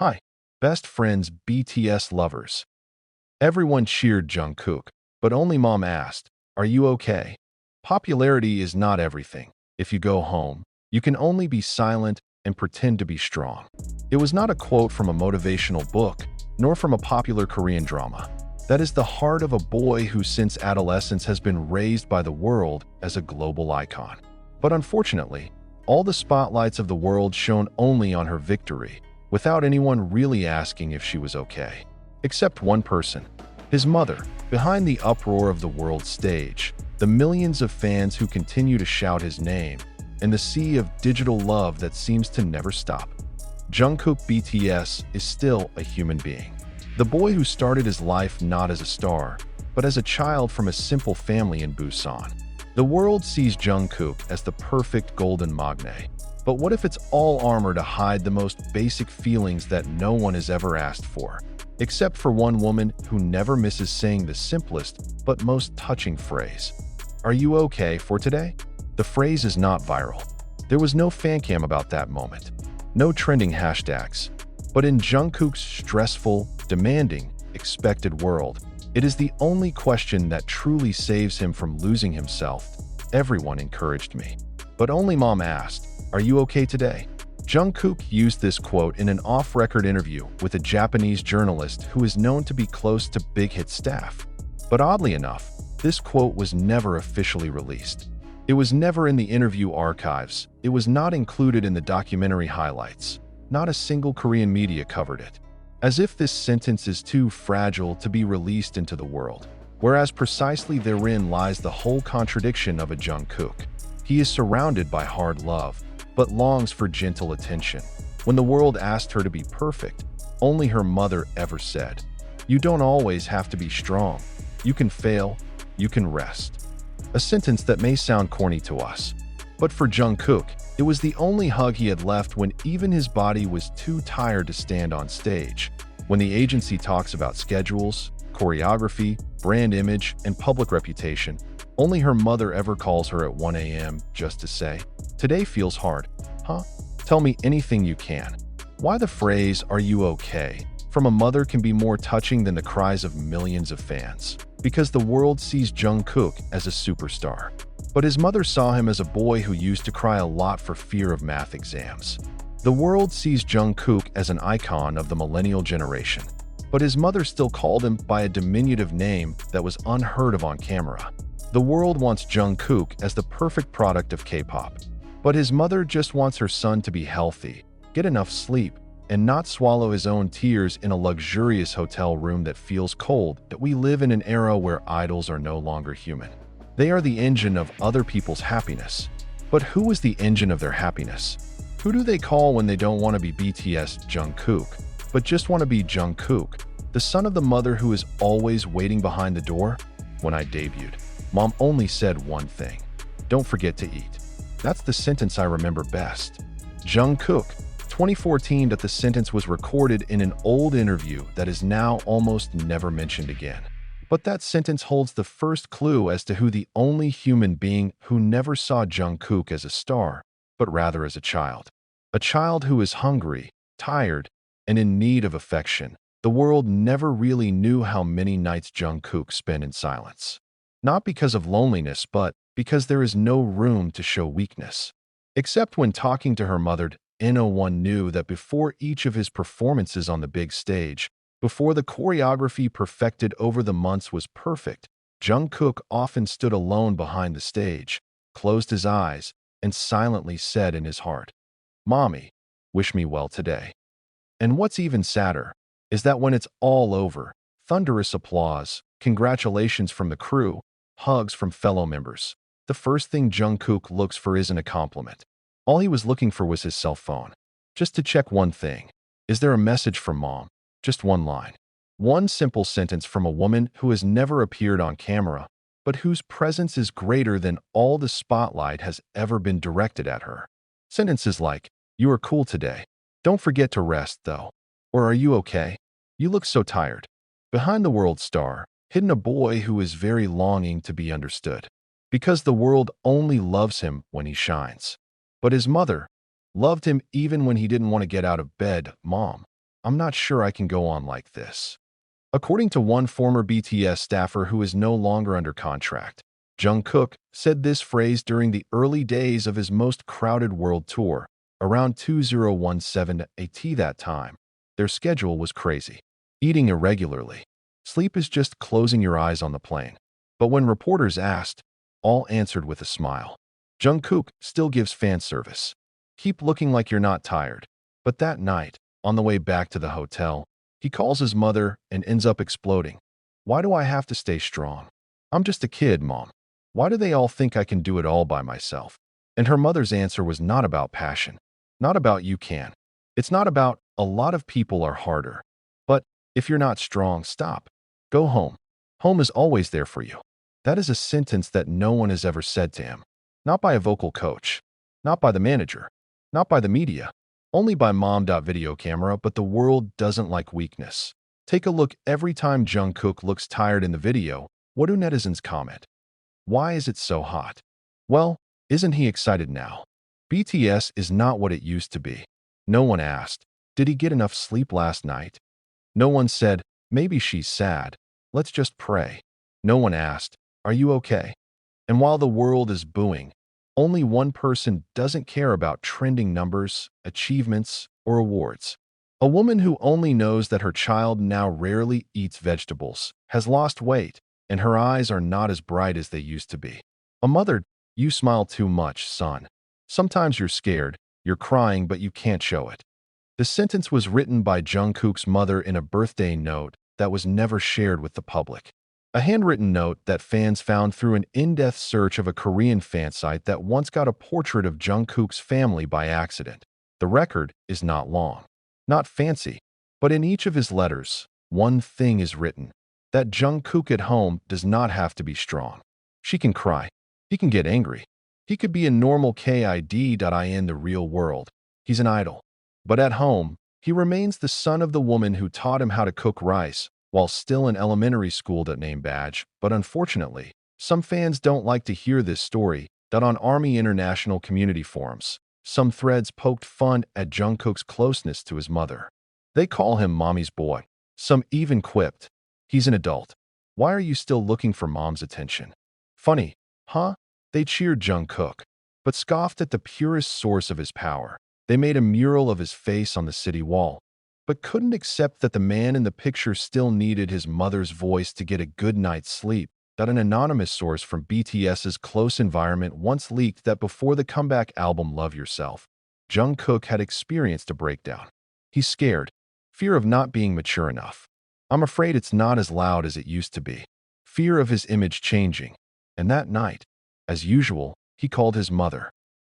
Hi, best friends BTS lovers. Everyone cheered Jungkook, but only mom asked, "Are you okay?" Popularity is not everything. If you go home, you can only be silent and pretend to be strong. It was not a quote from a motivational book, nor from a popular Korean drama. That is the heart of a boy who since adolescence has been raised by the world as a global icon. But unfortunately, all the spotlights of the world shone only on her victory, without anyone really asking if she was okay. Except one person, his mother, behind the uproar of the world stage, the millions of fans who continue to shout his name, and the sea of digital love that seems to never stop. Jungkook BTS is still a human being. The boy who started his life not as a star, but as a child from a simple family in Busan. The world sees Jungkook as the perfect golden magne. But what if it's all armor to hide the most basic feelings that no one has ever asked for? Except for one woman who never misses saying the simplest but most touching phrase. "Are you okay for today?" The phrase is not viral. There was no fancam about that moment. No trending hashtags. But in Jungkook's stressful, demanding, expected world, it is the only question that truly saves him from losing himself. "Everyone encouraged me, but only mom asked, 'Are you okay today?'" Jungkook used this quote in an off-record interview with a Japanese journalist who is known to be close to Big Hit staff. But oddly enough, this quote was never officially released. It was never in the interview archives. It was not included in the documentary highlights. Not a single Korean media covered it. As if this sentence is too fragile to be released into the world. Whereas precisely therein lies the whole contradiction of a Jungkook. He is surrounded by hard love, but longs for gentle attention. When the world asked her to be perfect, only her mother ever said, "You don't always have to be strong. You can fail, you can rest." A sentence that may sound corny to us. But for Jungkook, it was the only hug he had left when even his body was too tired to stand on stage. When the agency talks about schedules, choreography, brand image, and public reputation, only her mother ever calls her at 1 a.m. just to say, "Today feels hard, huh? Tell me anything you can." Why the phrase, "Are you okay?" from a mother can be more touching than the cries of millions of fans. Because the world sees Jungkook as a superstar. But his mother saw him as a boy who used to cry a lot for fear of math exams. The world sees Jungkook as an icon of the millennial generation. But his mother still called him by a diminutive name that was unheard of on camera. The world wants Jungkook as the perfect product of K-pop. But his mother just wants her son to be healthy, get enough sleep, and not swallow his own tears in a luxurious hotel room that feels cold. That we live in an era where idols are no longer human. They are the engine of other people's happiness. But who is the engine of their happiness? Who do they call when they don't want to be BTS Jungkook, but just want to be Jungkook, the son of the mother who is always waiting behind the door? When I debuted, mom only said one thing: "Don't forget to eat." That's the sentence I remember best. Jungkook, 2014. That the sentence was recorded in an old interview that is now almost never mentioned again. But that sentence holds the first clue as to who the only human being who never saw Jungkook as a star, but rather as a child. A child who is hungry, tired, and in need of affection. The world never really knew how many nights Jungkook spent in silence. Not because of loneliness, but because there is no room to show weakness. Except when talking to her mother, No1 knew that before each of his performances on the big stage, before the choreography perfected over the months was perfect, Jungkook often stood alone behind the stage, closed his eyes, and silently said in his heart, "Mommy, wish me well today." And what's even sadder is that when it's all over, thunderous applause, congratulations from the crew, hugs from fellow members, the first thing Jungkook looks for isn't a compliment. All he was looking for was his cell phone, just to check one thing. Is there a message from mom? Just one line. One simple sentence from a woman who has never appeared on camera, but whose presence is greater than all the spotlight has ever been directed at her. Sentences like, "You are cool today. Don't forget to rest, though." Or, "Are you okay? You look so tired." Behind the world star, hidden a boy who is very longing to be understood. Because the world only loves him when he shines. But his mother loved him even when he didn't want to get out of bed. Mom I'm not sure I can go on like this. According to one former BTS staffer who is no longer under contract, Jungkook said this phrase during the early days of his most crowded world tour, around 2017 AT that time. Their schedule was crazy. Eating irregularly. Sleep is just closing your eyes on the plane. But when reporters asked, all answered with a smile. Jungkook still gives fan service. Keep looking like you're not tired. But that night, on the way back to the hotel, he calls his mother and ends up exploding. Why do I have to stay strong? I'm just a kid, Mom. Why do they all think I can do it all by myself? And her mother's answer was not about passion. Not about you can. It's not about a lot of people are harder. But if you're not strong, stop. Go home. Home is always there for you. That is a sentence that no one has ever said to him. Not by a vocal coach. Not by the manager. Not by the media. Only by mom. Video camera, but the world doesn't like weakness. Take a look every time Jungkook looks tired in the video. What do netizens comment? Why is it so hot? Well, isn't he excited now? BTS is not what it used to be. No one asked, did he get enough sleep last night? No one said, maybe she's sad. Let's just pray. No one asked, are you okay? And while the world is booing, only one person doesn't care about trending numbers, achievements, or awards. A woman who only knows that her child now rarely eats vegetables, has lost weight, and her eyes are not as bright as they used to be. A mother, you smile too much, son. Sometimes you're scared, you're crying, but you can't show it. The sentence was written by Jungkook's mother in a birthday note that was never shared with the public. A handwritten note that fans found through an in-depth search of a Korean fan site that once got a portrait of Jungkook's family by accident. The record is not long, not fancy, but in each of his letters, one thing is written, that Jungkook at home does not have to be strong. She can cry. He can get angry. He could be a normal kid in the real world. He's an idol. But at home, he remains the son of the woman who taught him how to cook rice, while still in elementary school. Name badge, but unfortunately, some fans don't like to hear this story. On Army International community forums, some threads poked fun at Jungkook's closeness to his mother. They call him mommy's boy. Some even quipped, he's an adult. Why are you still looking for mom's attention? Funny, huh? They cheered Jungkook, but scoffed at the purest source of his power. They made a mural of his face on the city wall, but couldn't accept that the man in the picture still needed his mother's voice to get a good night's sleep. An anonymous source from BTS's close environment once leaked that before the comeback album Love Yourself, Jungkook had experienced a breakdown. He's scared. Fear of not being mature enough. I'm afraid it's not as loud as it used to be. Fear of his image changing. And that night, as usual, he called his mother.